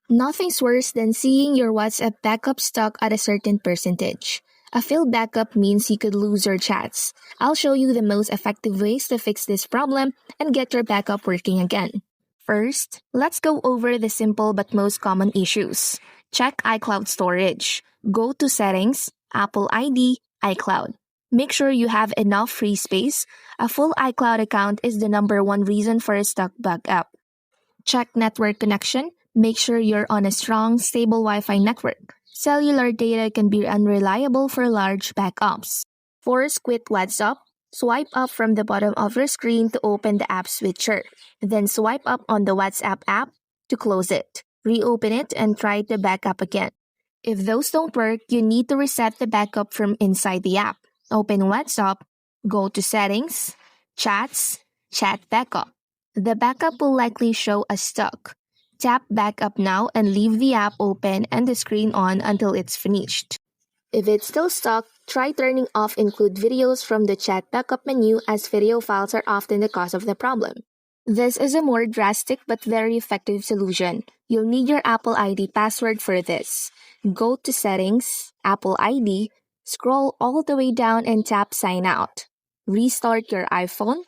Nothing's worse than seeing your WhatsApp backup stuck at a certain percentage. A failed backup means you could lose your chats. I'll show you the most effective ways to fix this problem and get your backup working again. First, let's go over the simple but most common issues. Check iCloud storage. Go to Settings, Apple ID, iCloud. Make sure you have enough free space. A full iCloud account is the number one reason for a stuck backup. Check network connection. Make sure you're on a strong, stable Wi-Fi network. Cellular data can be unreliable for large backups. Force quit WhatsApp. Swipe up from the bottom of your screen to open the app switcher. Then swipe up on the WhatsApp app to close it. Reopen it and try to back up again. If those don't work, you need to reset the backup from inside the app. Open WhatsApp, go to Settings, Chats, Chat Backup. The backup will likely show as stuck. Tap Backup now and leave the app open and the screen on until it's finished. If it's still stuck, try turning off Include Videos from the Chat Backup menu, as video files are often the cause of the problem. This is a more drastic but very effective solution. You'll need your Apple ID password for this. Go to Settings, Apple ID, scroll all the way down and tap Sign Out. Restart your iPhone,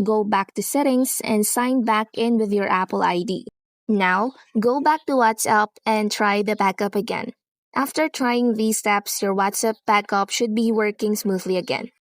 go back to Settings and sign back in with your Apple ID. Now, go back to WhatsApp and try the backup again. After trying these steps, your WhatsApp backup should be working smoothly again.